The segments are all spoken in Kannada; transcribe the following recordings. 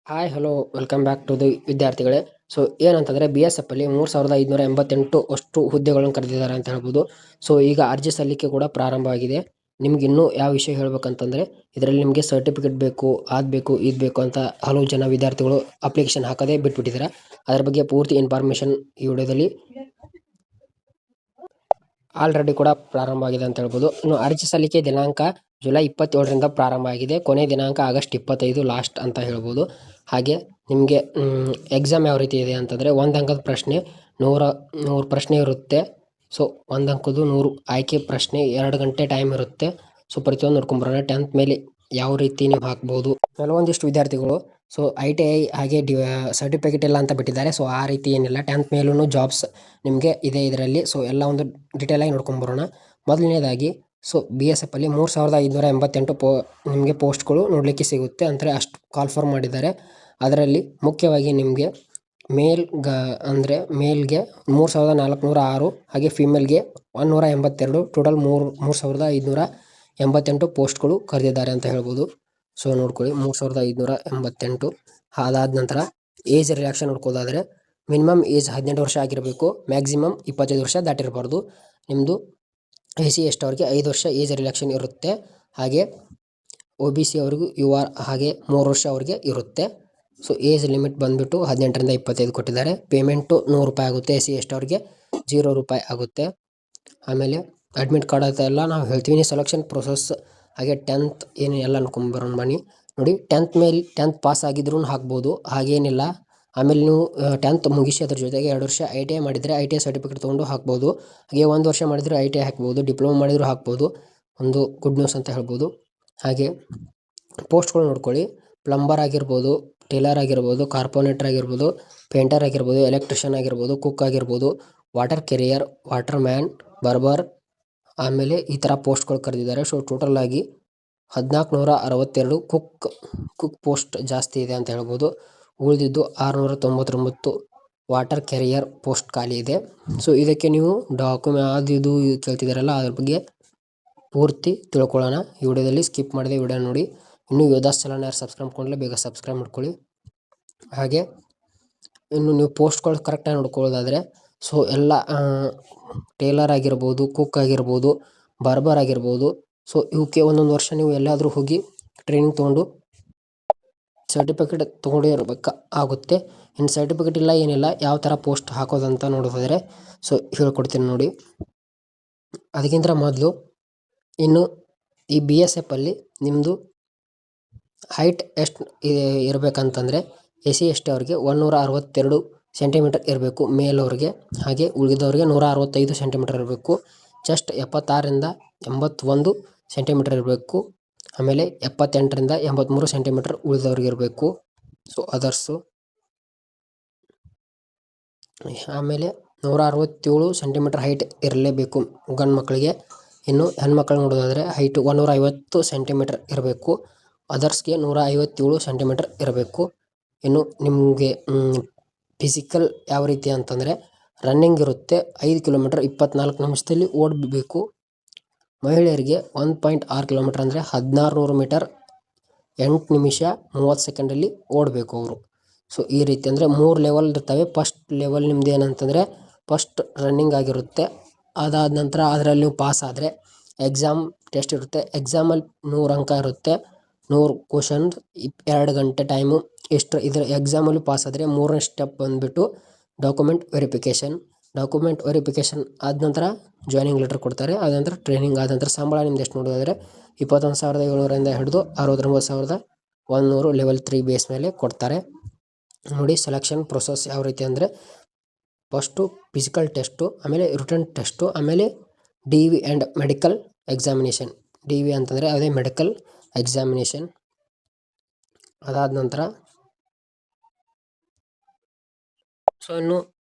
Hi hello welcome back to the ವಿದ್ಯಾರ್ಥಿಗಳೇ. ಸೊ ಏನಂತಂದರೆ BSF ಅಲ್ಲಿ 3588 ಅಷ್ಟು ಹುದ್ದೆಗಳನ್ನು ಕರೆದಿದ್ದಾರೆ ಅಂತ ಹೇಳ್ಬೋದು. ಸೊ ಈಗ ಅರ್ಜಿ ಸಲ್ಲಿಕೆ ಕೂಡ ಪ್ರಾರಂಭವಾಗಿದೆ. ನಿಮ್ಗೆ ಇನ್ನೂ ಯಾವ ವಿಷಯ ಹೇಳ್ಬೇಕಂತಂದರೆ ಇದರಲ್ಲಿ ನಿಮಗೆ ಸರ್ಟಿಫಿಕೇಟ್ ಬೇಕು, ಅದು ಬೇಕು, ಇದು ಬೇಕು ಅಂತ ಹಲವು ಜನ ವಿದ್ಯಾರ್ಥಿಗಳು ಅಪ್ಲಿಕೇಶನ್ ಹಾಕದೇ ಬಿಟ್ಬಿಟ್ಟಿದ್ದಾರೆ. ಅದರ ಬಗ್ಗೆ ಪೂರ್ತಿ ಇನ್ಫಾರ್ಮೇಷನ್ ಈ ವಿಡಿಯೋದಲ್ಲಿ ಆಲ್ರೆಡಿ ಕೂಡ ಪ್ರಾರಂಭವಾಗಿದೆ ಅಂತ ಹೇಳ್ಬೋದು. ಇನ್ನು ಅರ್ಜಿ ಸಲ್ಲಿಕೆ ದಿನಾಂಕ ಜುಲೈ 27ರಿಂದ ಪ್ರಾರಂಭ ಆಗಿದೆ. ಕೊನೆ ದಿನಾಂಕ ಆಗಸ್ಟ್ 25 ಲಾಸ್ಟ್ ಅಂತ ಹೇಳ್ಬೋದು. ಹಾಗೆ ನಿಮಗೆ ಎಕ್ಸಾಮ್ ಯಾವ ರೀತಿ ಇದೆ ಅಂತಂದರೆ 1 ಅಂಕದ ಪ್ರಶ್ನೆ 100 ಪ್ರಶ್ನೆ ಇರುತ್ತೆ. ಸೊ 1 ಅಂಕದ್ದು 100 ಆಯ್ಕೆ ಪ್ರಶ್ನೆ, 2 ಗಂಟೆ ಟೈಮ್ ಇರುತ್ತೆ. ಸೊ ಪ್ರತಿಯೊಂದು ನೋಡ್ಕೊಂಬರೋಣ. 10th ಮೇಲೆ ಯಾವ ರೀತಿ ನೀವು ಹಾಕ್ಬೋದು. ಕೆಲವೊಂದಿಷ್ಟು ವಿದ್ಯಾರ್ಥಿಗಳು ಸೊ ITI ಹಾಗೆ ಸರ್ಟಿಫಿಕೇಟ್ ಇಲ್ಲ ಅಂತ ಬಿಟ್ಟಿದ್ದಾರೆ. ಸೊ ಆ ರೀತಿ ಏನಿಲ್ಲ, 10th ಮೇಲೂ ಜಾಬ್ಸ್ ನಿಮಗೆ ಇದೆ ಇದರಲ್ಲಿ. ಸೊ ಎಲ್ಲ ಒಂದು ಡೀಟೇಲಾಗಿ ನೋಡ್ಕೊಂಬರೋಣ. ಮೊದಲನೇದಾಗಿ ಸೊ BSF ಅಲ್ಲಿ 3588 ನಿಮಗೆ ಪೋಸ್ಟ್ಗಳು ನೋಡಲಿಕ್ಕೆ ಸಿಗುತ್ತೆ. ಅಂದರೆ ಅಷ್ಟು ಕಾಲ್ ಫಾರ್ ಮಾಡಿದ್ದಾರೆ. ಅದರಲ್ಲಿ ಮುಖ್ಯವಾಗಿ ನಿಮಗೆ ಅಂದರೆ ಮೇಲ್ಗೆ 3406 ಹಾಗೆ ಫಿಮೇಲ್ಗೆ 182, ಟೋಟಲ್ 3588 ಪೋಸ್ಟ್ಗಳು ಕರೆದಿದ್ದಾರೆ ಅಂತ ಹೇಳ್ಬೋದು. ಸೊ ನೋಡ್ಕೊಳ್ಳಿ 3588. ಅದಾದ ನಂತರ ಏಜ್ ರಿಲ್ಯಾಕ್ಷನ್ ನೋಡ್ಕೋದಾದರೆ ಮಿನಿಮಮ್ ಏಜ್ 18 ವರ್ಷ ಆಗಿರಬೇಕು, ಮ್ಯಾಕ್ಸಿಮಮ್ 25 ವರ್ಷ ದಾಟಿರಬಾರ್ದು. ನಿಮ್ಮದು SC ST ಅವ್ರಿಗೆ 5 ವರ್ಷ ಏಜ್ ರಿಲ್ಯಾಕ್ಷನ್ ಇರುತ್ತೆ. ಹಾಗೆ OBC ಅವ್ರಿಗೂ UR ಹಾಗೆ 3 ವರ್ಷ ಅವ್ರಿಗೆ ಇರುತ್ತೆ. ಸೊ ಏಜ್ ಲಿಮಿಟ್ ಬಂದುಬಿಟ್ಟು 18ರಿಂದ 25 ಕೊಟ್ಟಿದ್ದಾರೆ. ಪೇಮೆಂಟು 100 ರೂಪಾಯಿ ಆಗುತ್ತೆ. SC ST ಅವ್ರಿಗೆ 0 ರೂಪಾಯಿ ಆಗುತ್ತೆ. ಆಮೇಲೆ ಅಡ್ಮಿಟ್ ಕಾರ್ಡ್ ಅದೆಲ್ಲ ನಾವು ಹೇಳ್ತೀವಿ. ಸೆಲೆಕ್ಷನ್ ಪ್ರೊಸೆಸ್ ಹಾಗೆ 10th ಏನು ಎಲ್ಲ ಅನ್ಕೊಂಬರೋಣ ಬನ್ನಿ. ನೋಡಿ 10th ಪಾಸ್ ಆಗಿದ್ರೂ ಹಾಕ್ಬೋದು, ಹಾಗೇನಿಲ್ಲ. ಆಮೇಲೆ ನೀವು 10th ಮುಗಿಸಿ ಅದ್ರ ಜೊತೆಗೆ 2 ವರ್ಷ ITI ಮಾಡಿದರೆ ITI ಸರ್ಟಿಫಿಕೇಟ್ ತೊಗೊಂಡು ಹಾಕ್ಬೋದು. ಹಾಗೆ 1 ವರ್ಷ ಮಾಡಿದರೆ ITI ಹಾಕ್ಬೋದು, ಡಿಪ್ಲೊಮಾ ಮಾಡಿದರೂ ಹಾಕ್ಬೋದು. ಒಂದು ಗುಡ್ ನ್ಯೂಸ್ ಅಂತ ಹೇಳ್ಬೋದು. ಹಾಗೆ ಪೋಸ್ಟ್ಗಳು ನೋಡ್ಕೊಳ್ಳಿ. ಪ್ಲಂಬರ್ ಆಗಿರ್ಬೋದು, ಟೇಲರ್ ಆಗಿರ್ಬೋದು, ಕಾರ್ಪೊನೇಟರ್ ಆಗಿರ್ಬೋದು, ಪೇಂಟರ್ ಆಗಿರ್ಬೋದು, ಎಲೆಕ್ಟ್ರಿಷಿಯನ್ ಆಗಿರ್ಬೋದು, ಕುಕ್ ಆಗಿರ್ಬೋದು, ವಾಟರ್ ಕೆರಿಯರ್, ವಾಟರ್ ಮ್ಯಾನ್, ಬರ್ಬರ್, ಆಮೇಲೆ ಈ ಥರ ಪೋಸ್ಟ್ಗಳು ಕರೆದಿದ್ದಾರೆ. ಸೊ ಟೋಟಲ್ ಆಗಿ 1462 ಕುಕ್ ಪೋಸ್ಟ್ ಜಾಸ್ತಿ ಇದೆ ಅಂತ ಹೇಳ್ಬೋದು. ಉಳಿದಿದ್ದು 699 ವಾಟರ್ ಕೆರಿಯರ್ ಪೋಸ್ಟ್ ಖಾಲಿ ಇದೆ. ಸೊ ಇದಕ್ಕೆ ನೀವು ಅದು ಇದು ಕೇಳ್ತಿದ್ದಾರಲ್ಲ, ಅದ್ರ ಬಗ್ಗೆ ಪೂರ್ತಿ ತಿಳ್ಕೊಳ್ಳೋಣ ಈ ವಿಡಿಯೋದಲ್ಲಿ. ಸ್ಕಿಪ್ ಮಾಡಿದೆ ವಿಡಿಯೋ ನೋಡಿ. ಇನ್ನೂ ಯೋಧಾಸ್ ಚಾನಲ್ ಯಾರು ಸಬ್ಸ್ಕ್ರೈಬ್ ಮಾಡ್ಕೊಳ್ಳಿ, ಬೇಗ ಸಬ್ಸ್ಕ್ರೈಬ್ ಮಾಡ್ಕೊಳ್ಳಿ. ಹಾಗೆ ಇನ್ನು ನೀವು ಪೋಸ್ಟ್ಗಳು ಕರೆಕ್ಟಾಗಿ ನೋಡ್ಕೊಳ್ಳೋದಾದರೆ ಸೊ ಎಲ್ಲ ಟೇಲರ್ ಆಗಿರ್ಬೋದು, ಕುಕ್ ಆಗಿರ್ಬೋದು, ಬಾರ್ಬರ್ ಆಗಿರ್ಬೋದು. ಸೊ ಇವಕ್ಕೆ ಒಂದೊಂದು ವರ್ಷ ನೀವು ಎಲ್ಲಾದರೂ ಹೋಗಿ ಟ್ರೈನಿಂಗ್ ತೊಗೊಂಡು ಸರ್ಟಿಫಿಕೇಟ್ ತೊಗೊಂಡಿರ್ಬೇಕು ಆಗುತ್ತೆ. ಇನ್ನು ಸರ್ಟಿಫಿಕೇಟ್ ಇಲ್ಲ ಏನಿಲ್ಲ, ಯಾವ ಥರ ಪೋಸ್ಟ್ ಹಾಕೋದಂತ ನೋಡೋದಾದರೆ ಸೊ ಹೇಳ್ಕೊಡ್ತೀನಿ ನೋಡಿ. ಅದಕ್ಕಿಂತ ಮೊದಲು ಇನ್ನು ಈ BSF ಅಲ್ಲಿ ನಿಮ್ಮದು ಹೈಟ್ ಎಷ್ಟು ಇರಬೇಕಂತಂದರೆ SC ST ಅವ್ರಿಗೆ 162 ಸೆಂಟಿಮೀಟರ್ ಇರಬೇಕು ಮೇಲವ್ರಿಗೆ. ಹಾಗೆ ಉಳಿದವ್ರಿಗೆ 165 ಸೆಂಟಿಮೀಟರ್ ಇರಬೇಕು. ಚೆಸ್ಟ್ 76ರಿಂದ 81 ಸೆಂಟಿಮೀಟರ್ ಇರಬೇಕು. ಆಮೇಲೆ 78ರಿಂದ 83 ಸೆಂಟಿಮೀಟರ್ ಉಳಿದವ್ರಿಗೆ ಇರಬೇಕು. ಸೊ ಅದರ್ಸು ಆಮೇಲೆ 167 ಸೆಂಟಿಮೀಟರ್ ಹೈಟ್ ಇರಲೇಬೇಕು ಗಂಡು ಮಕ್ಕಳಿಗೆ. ಇನ್ನು ಹೆಣ್ಮಕ್ಳು ನೋಡೋದಾದರೆ ಹೈಟು 150 ಸೆಂಟಿಮೀಟರ್ ಇರಬೇಕು. ಅದರ್ಸ್ಗೆ 157 ಸೆಂಟಿಮೀಟರ್ ಇರಬೇಕು. ಇನ್ನು ನಿಮಗೆ ಫಿಸಿಕಲ್ ಯಾವ ರೀತಿ ಅಂತಂದರೆ ರನ್ನಿಂಗ್ ಇರುತ್ತೆ. 5 ಕಿಲೋಮೀಟರ್ 24 ನಿಮಿಷದಲ್ಲಿ ಓಡಬೇಕು. ಮಹಿಳೆಯರಿಗೆ 1.6 ಕಿಲೋಮೀಟರ್ ಅಂದರೆ 1600 ಮೀಟರ್ 8 ನಿಮಿಷ 30 ಸೆಕೆಂಡಲ್ಲಿ ಓಡಬೇಕು ಅವರು. ಸೊ ಈ ರೀತಿ ಅಂದರೆ 3 ಲೆವೆಲ್ ಇರ್ತವೆ. ಫಸ್ಟ್ ಲೆವೆಲ್ ನಿಮ್ದು ಏನಂತಂದರೆ ಫಸ್ಟ್ ರನ್ನಿಂಗ್ ಆಗಿರುತ್ತೆ. ಅದಾದ ನಂತರ ಅದರಲ್ಲಿ ನೀವು ಪಾಸ್ ಆದರೆ ಎಕ್ಸಾಮ್ ಟೆಸ್ಟ್ ಇರುತ್ತೆ. ಎಕ್ಸಾಮಲ್ಲಿ 100 ಅಂಕ ಇರುತ್ತೆ, 100 ಕ್ವಶನ್, 2 ಗಂಟೆ ಟೈಮು. ಇದರ ಎಕ್ಸಾಮಲ್ಲಿ ಪಾಸ್ ಆದರೆ 3ನೇ ಸ್ಟೆಪ್ ಬಂದುಬಿಟ್ಟು ಡಾಕ್ಯುಮೆಂಟ್ ವೆರಿಫಿಕೇಷನ್ ಆದ ನಂತರ ಜಾಯ್ನಿಂಗ್ ಲೆಟರ್ ಕೊಡ್ತಾರೆ. ಆದ ನಂತರ ಟ್ರೈನಿಂಗ್ ಆದ ನಂತರ ಸಂಬಳ ನಿಮ್ದು ಎಷ್ಟು ನೋಡೋದಾದರೆ 21,700ರಿಂದ ಹಿಡಿದು 69,100 ಲೆವೆಲ್ 3 ಬೇಸ್ ಮೇಲೆ ಕೊಡ್ತಾರೆ ನೋಡಿ. ಸೆಲೆಕ್ಷನ್ ಪ್ರೊಸೆಸ್ ಯಾವ ರೀತಿ ಅಂದರೆ ಫಸ್ಟು ಫಿಸಿಕಲ್ ಟೆಸ್ಟು, ಆಮೇಲೆ ರಿಟನ್ ಟೆಸ್ಟು, ಆಮೇಲೆ DV and medical examination. DV ಅಂತಂದರೆ ಅದೇ ಮೆಡಿಕಲ್ ಎಕ್ಸಾಮಿನೇಷನ್. ಅದಾದ ನಂತರ ಸೊ ಇನ್ನು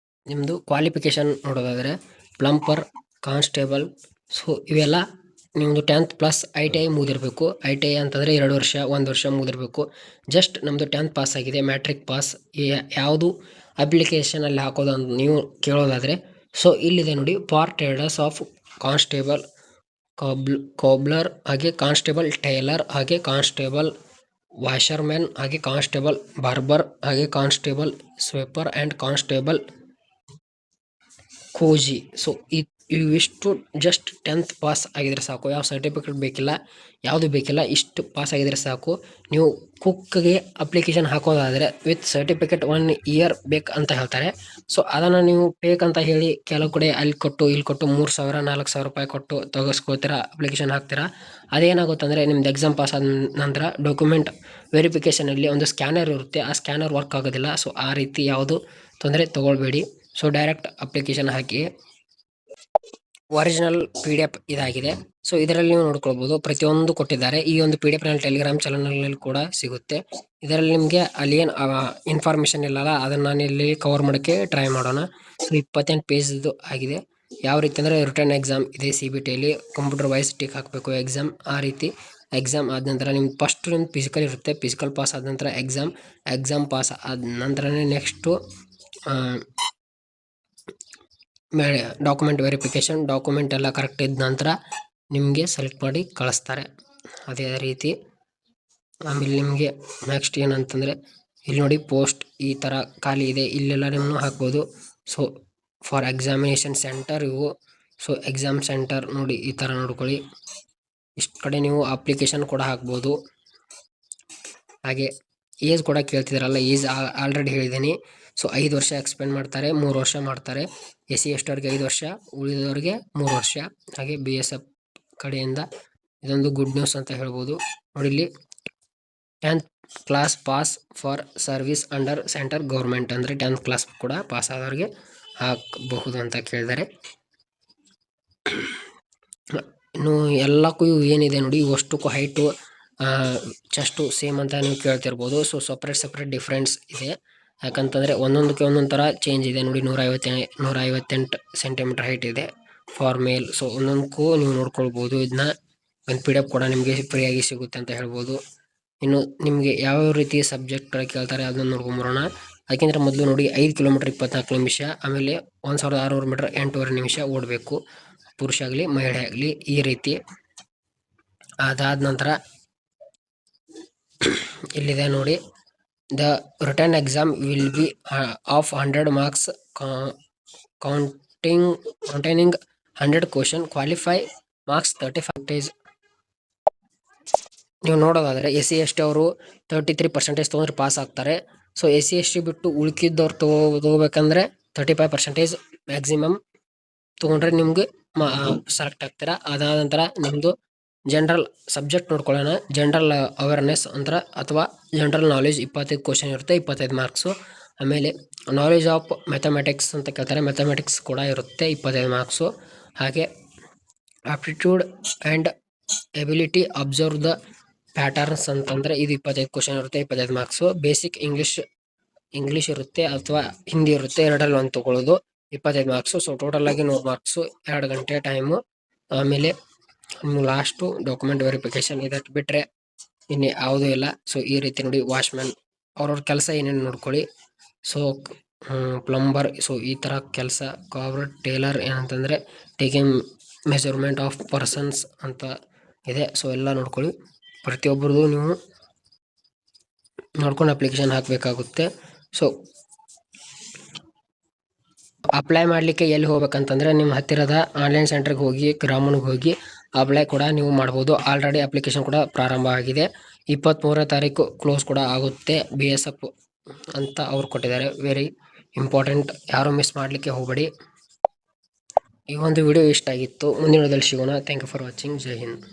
ನಿಮ್ಮದು ಕ್ವಾಲಿಫಿಕೇಷನ್ ನೋಡೋದಾದರೆ ಪ್ಲಂಬರ್, ಕಾನ್ಸ್ಟೇಬಲ್. ಸೊ ಇವೆಲ್ಲ ನಿಮ್ಮದು 10th ಪ್ಲಸ್ ITI ಮುಗಿದಿರಬೇಕು. ITI ಅಂತಂದರೆ 2 ವರ್ಷ 1 ವರ್ಷ ಮುಗಿದಿರಬೇಕು. ಜಸ್ಟ್ ನಮ್ಮದು 10th ಪಾಸ್ ಆಗಿದೆ, ಮ್ಯಾಟ್ರಿಕ್ ಪಾಸ್. ಯಾವುದು ಅಪ್ಲಿಕೇಶನಲ್ಲಿ ಹಾಕೋದು ಅಂತ ನೀವು ಕೇಳೋದಾದರೆ ಸೊ ಇಲ್ಲಿದೆ ನೋಡಿ. For traders of constable, cobbler, ಹಾಗೆ ಕಾನ್ಸ್ಟೇಬಲ್ ಟೈಲರ್, ಹಾಗೆ ಕಾನ್ಸ್ಟೇಬಲ್ ವಾಷರ್ಮ್ಯಾನ್, ಹಾಗೆ ಕಾನ್ಸ್ಟೇಬಲ್, ಬಾರ್ಬರ್, ಹಾಗೆ ಕಾನ್ಸ್ಟೇಬಲ್ ಸ್ವೇಪರ್ ಆ್ಯಂಡ್ ಕಾನ್ಸ್ಟೇಬಲ್ ಕೋಜಿ. ಸೊ ಇವಿಷ್ಟು ಜಸ್ಟ್ 10th ಪಾಸ್ ಆಗಿದ್ರೆ ಸಾಕು, ಯಾವ ಸರ್ಟಿಫಿಕೇಟ್ ಬೇಕಿಲ್ಲ, ಯಾವುದು ಬೇಕಿಲ್ಲ. ಇಷ್ಟು ಪಾಸ್ ಆಗಿದ್ರೆ ಸಾಕು. ನೀವು ಕುಕ್ಗೆ ಅಪ್ಲಿಕೇಶನ್ ಹಾಕೋದಾದರೆ ವಿತ್ ಸರ್ಟಿಫಿಕೇಟ್ 1 ಇಯರ್ ಬೇಕು ಅಂತ ಹೇಳ್ತಾರೆ. ಸೊ ಅದನ್ನು ನೀವು ಬೇಕಂತ ಹೇಳಿ ಕೆಲವು ಕಡೆ ಅಲ್ಲಿ ಕೊಟ್ಟು ಇಲ್ಲಿ ಕೊಟ್ಟು 3,000 4,000 ರೂಪಾಯಿ ಕೊಟ್ಟು ತೆಗೆಸ್ಕೊಳ್ತೀರಾ, ಅಪ್ಲಿಕೇಶನ್ ಹಾಕ್ತೀರಾ. ಅದೇನಾಗುತ್ತೆ ಅಂದರೆ ನಿಮ್ದು ಎಕ್ಸಾಮ್ ಪಾಸ್ ಆದ ನಂತರ ಡಾಕ್ಯುಮೆಂಟ್ ವೆರಿಫಿಕೇಷನಲ್ಲಿ ಒಂದು ಸ್ಕ್ಯಾನರ್ ಇರುತ್ತೆ, ಆ ಸ್ಕ್ಯಾನರ್ ವರ್ಕ್ ಆಗೋದಿಲ್ಲ. ಸೊ ಆ ರೀತಿ ಯಾವುದು ತೊಂದರೆ ತೊಗೊಳ್ಬೇಡಿ. ಸೊ ಡೈರೆಕ್ಟ್ ಅಪ್ಲಿಕೇಶನ್ ಹಾಕಿ. ಒರಿಜಿನಲ್ PDF ಇದಾಗಿದೆ. ಸೊ ಇದರಲ್ಲಿ ನೀವು ನೋಡ್ಕೊಳ್ಬೋದು, ಪ್ರತಿಯೊಂದು ಕೊಟ್ಟಿದ್ದಾರೆ. ಈ ಒಂದು PDF ನಲ್ಲಿ ಟೆಲಿಗ್ರಾಮ್ ಚಾನಲ್ನಲ್ಲಿ ಕೂಡ ಸಿಗುತ್ತೆ. ಇದರಲ್ಲಿ ನಿಮಗೆ ಅಲ್ಲಿ ಏನು ಇನ್ಫಾರ್ಮೇಷನ್ ಇಲ್ಲಲ್ಲ, ಅದನ್ನು ನಾನು ಇಲ್ಲಿ ಕವರ್ ಮಾಡೋಕ್ಕೆ ಟ್ರೈ ಮಾಡೋಣ. ಸೊ 28 ಪೇಜ್ದು ಆಗಿದೆ. ಯಾವ ರೀತಿ ಅಂದರೆ ರಿಟರ್ನ್ ಎಕ್ಸಾಮ್ ಇದೆ, CBTಯಲ್ಲಿ ಕಂಪ್ಯೂಟರ್ ವೈಸ್ ಟಿಕ್ ಹಾಕಬೇಕು ಎಕ್ಸಾಮ್. ಆ ರೀತಿ ಎಕ್ಸಾಮ್ ಆದ ನಂತರ ನಿಮ್ಗೆ ಫಸ್ಟ್ ನಿಮ್ಮ ಫಿಸಿಕಲ್ ಇರುತ್ತೆ, ಫಿಸಿಕಲ್ ಪಾಸ್ ಆದ ನಂತರ ಎಕ್ಸಾಮ್ ಪಾಸ್ ಆದ ನಂತರನೇ ನೆಕ್ಸ್ಟು ಡಾಕ್ಯುಮೆಂಟ್ ವೆರಿಫಿಕೇಷನ್. ಡಾಕ್ಯುಮೆಂಟ್ ಎಲ್ಲ ಕರೆಕ್ಟ್ ಇದ್ದ ನಂತರ ನಿಮಗೆ ಸೆಲೆಕ್ಟ್ ಮಾಡಿ ಕಳಿಸ್ತಾರೆ. ಅದೇ ರೀತಿ ಆಮೇಲೆ ನಿಮಗೆ ನೆಕ್ಸ್ಟ್ ಏನಂತಂದರೆ ಇಲ್ಲಿ ನೋಡಿ, ಪೋಸ್ಟ್ ಈ ಥರ ಖಾಲಿ ಇದೆ, ಇಲ್ಲೆಲ್ಲ ನಿಮ್ಮನ್ನು ಹಾಕ್ಬೋದು. ಸೊ ಫಾರ್ ಎಕ್ಸಾಮಿನೇಷನ್ ಸೆಂಟರ್ ಇವು. ಸೊ ಎಕ್ಸಾಮ್ ಸೆಂಟರ್ ನೋಡಿ, ಈ ಥರ ನೋಡ್ಕೊಳ್ಳಿ. ಇಷ್ಟು ಕಡೆ ನೀವು ಅಪ್ಲಿಕೇಶನ್ ಕೂಡ ಹಾಕ್ಬೋದು. ಹಾಗೆ ಏಜ್ ಕೂಡ ಕೇಳ್ತಿದ್ದಾರಲ್ಲ, ಏಜ್ ಆಲ್ರೆಡಿ ಹೇಳಿದ್ದೀನಿ. ಸೊ 5 ವರ್ಷ ಎಕ್ಸ್ಪೆಂಡ್ ಮಾಡ್ತಾರೆ, 3 ವರ್ಷ ಮಾಡ್ತಾರೆ. SC ST ಅವ್ರಿಗೆ 5 ವರ್ಷ, ಉಳಿದವರಿಗೆ 3 ವರ್ಷ. ಹಾಗೆ BSF ಕಡೆಯಿಂದ ಇದೊಂದು ಗುಡ್ ನ್ಯೂಸ್ ಅಂತ ಹೇಳ್ಬೋದು. ನೋಡಿ ಇಲ್ಲಿ 10th class pass for service under centre government, ಅಂದರೆ 10th ಕ್ಲಾಸ್ ಕೂಡ ಪಾಸ್ ಆದವ್ರಿಗೆ ಹಾಕಬಹುದು ಅಂತ ಕೇಳಿದ್ದಾರೆ. ಇನ್ನು ಎಲ್ಲಕ್ಕೂ ಏನಿದೆ ನೋಡಿ, ಇವಷ್ಟಕ್ಕೂ ಹೈಟು ಚೆಸ್ಟು ಸೇಮ್ ಅಂತ ನೀವು ಕೇಳ್ತಿರ್ಬೋದು. ಸೊ ಸಪ್ರೇಟ್ ಡಿಫ್ರೆನ್ಸ್ ಇದೆ. ಯಾಕಂತಂದರೆ ಒಂದೊಂದಕ್ಕೆ ಒಂದೊಂದು ಥರ ಚೇಂಜ್ ಇದೆ ನೋಡಿ. 158 ಸೆಂಟಿಮೀಟರ್ ಹೈಟ್ ಇದೆ ಫಾರ್ ಮೇಲ್. ಸೊ ಒಂದೊಂದಕ್ಕೂ ನೀವು ನೋಡ್ಕೊಳ್ಬೋದು. ಇದನ್ನ ಒಂದು PDF ಕೂಡ ನಿಮಗೆ ಫ್ರೀಯಾಗಿ ಸಿಗುತ್ತೆ ಅಂತ ಹೇಳ್ಬೋದು. ಇನ್ನು ನಿಮಗೆ ಯಾವ್ಯಾವ ರೀತಿ ಸಬ್ಜೆಕ್ಟ್ ಕೇಳ್ತಾರೆ ಅದನ್ನು ನೋಡ್ಕೊಂಬರೋಣ. ಅದಕ್ಕಿಂತ ಮೊದಲು ನೋಡಿ, 5 ಕಿಲೋಮೀಟರ್ 24 ನಿಮಿಷ, ಆಮೇಲೆ 1,600 ಮೀಟರ್ 8.5 ನಿಮಿಷ ಓಡಬೇಕು, ಪುರುಷ ಆಗಲಿ ಮಹಿಳೆ ಆಗಲಿ. ಈ ರೀತಿ ಅದಾದ ನಂತರ ಇಲ್ಲಿದೆ ನೋಡಿ, the return exam will be of 100 marks containing 100 question, qualify marks 35%. ನೀವು ನೋಡೋದಾದರೆ SC ST ಅವರು 33% ತೊಗೊಂಡ್ರೆ ಪಾಸ್ ಆಗ್ತಾರೆ. ಸೊ SC ST ಬಿಟ್ಟು ಉಳ್ಕಿದ್ದವ್ರು ತೊಗೋಬೇಕಂದ್ರೆ 35% ಮ್ಯಾಕ್ಸಿಮಮ್ ತೊಗೊಂಡ್ರೆ ನಿಮ್ಗೆ ಸೆಲೆಕ್ಟ್ ಆಗ್ತೀರಾ. ಅದಾದ ನಂತರ ನಿಮ್ಮದು ಜನರಲ್ ಸಬ್ಜೆಕ್ಟ್ ನೋಡ್ಕೊಳ್ಳೋಣ. ಜನರಲ್ ಅವೇರ್ನೆಸ್ ಅಂದ್ರೆ ಅಥವಾ ಜನರಲ್ ನಾಲೆಜ್ 25 ಕ್ವಶನ್ ಇರುತ್ತೆ, 25 ಮಾರ್ಕ್ಸು. ಆಮೇಲೆ ನಾಲೆಜ್ ಆಫ್ ಮ್ಯಾಥಮೆಟಿಕ್ಸ್ ಅಂತ ಕೇಳ್ತಾರೆ, ಮ್ಯಾಥಮೆಟಿಕ್ಸ್ ಕೂಡ ಇರುತ್ತೆ, 25 ಮಾರ್ಕ್ಸು. ಹಾಗೆ aptitude and ability observe the patterns ಅಂತಂದರೆ ಇದು 25 ಕ್ವಶನ್ ಇರುತ್ತೆ, 25 ಮಾರ್ಕ್ಸು. ಬೇಸಿಕ್ ಇಂಗ್ಲೀಷ್ ಇರುತ್ತೆ ಅಥವಾ ಹಿಂದಿ ಇರುತ್ತೆ, ಎರಡರಲ್ಲಿ ಒಂದು ತೊಗೊಳ್ಳೋದು, 25 ಮಾರ್ಕ್ಸು. ಸೊ ಟೋಟಲ್ ಆಗಿ 100 ಮಾರ್ಕ್ಸು, 2 ಗಂಟೆ ಟೈಮು. ಆಮೇಲೆ ಲಾಸ್ಟು ಡಾಕ್ಯುಮೆಂಟ್ ವೆರಿಫಿಕೇಷನ್. ಇದಕ್ಕೆ ಬಿಟ್ಟರೆ ಇನ್ನು ಯಾವುದೂ ಇಲ್ಲ. ಸೊ ಈ ರೀತಿ ನೋಡಿ, ವಾಚ್ಮ್ಯಾನ್ ಅವ್ರವ್ರ ಕೆಲಸ ಏನೇನು ನೋಡ್ಕೊಳ್ಳಿ. ಸೊ ಪ್ಲಂಬರ್, ಸೊ ಈ ಥರ ಕೆಲಸ. ಕಾರ್ಪೊರೇಟ್ ಟೇಲರ್ ಏನಂತಂದರೆ ಟೇಕಿಂಗ್ ಮೆಜರ್ಮೆಂಟ್ ಆಫ್ ಪರ್ಸನ್ಸ್ ಅಂತ ಇದೆ. ಸೊ ಎಲ್ಲ ನೋಡ್ಕೊಳ್ಳಿ. ಪ್ರತಿಯೊಬ್ಬರದು ನೀವು ನೋಡ್ಕೊಂಡು ಅಪ್ಲಿಕೇಶನ್ ಹಾಕಬೇಕಾಗುತ್ತೆ. ಸೊ ಅಪ್ಲೈ ಮಾಡಲಿಕ್ಕೆ ಎಲ್ಲಿ ಹೋಗ್ಬೇಕಂತಂದರೆ ನಿಮ್ಮ ಹತ್ತಿರದ ಆನ್ಲೈನ್ ಸೆಂಟ್ರಿಗೆ ಹೋಗಿ, ಗ್ರಾಮಕ್ಕೆ ಹೋಗಿ ಅಪ್ಲೈ ಕೂಡ ನೀವು ಮಾಡ್ಬೋದು. ಆಲ್ರೆಡಿ ಅಪ್ಲಿಕೇಶನ್ ಕೂಡ ಪ್ರಾರಂಭ ಆಗಿದೆ. 23ನೇ ತಾರೀಕು ಕ್ಲೋಸ್ ಕೂಡ ಆಗುತ್ತೆ. BSF ಅಂತ ಅವ್ರು ಕೊಟ್ಟಿದ್ದಾರೆ, ವೆರಿ ಇಂಪಾರ್ಟೆಂಟ್, ಯಾರೂ ಮಿಸ್ ಮಾಡಲಿಕ್ಕೆ ಹೋಗಬೇಡಿ. ಈ ಒಂದು ವಿಡಿಯೋ ಇಷ್ಟ ಆಗಿತ್ತು. ಮುಂದಿನ ವಿಡಿಯೋದಲ್ಲಿ ಸಿಗೋಣ. Thank you for watching. ಜೈ ಹಿಂದ್.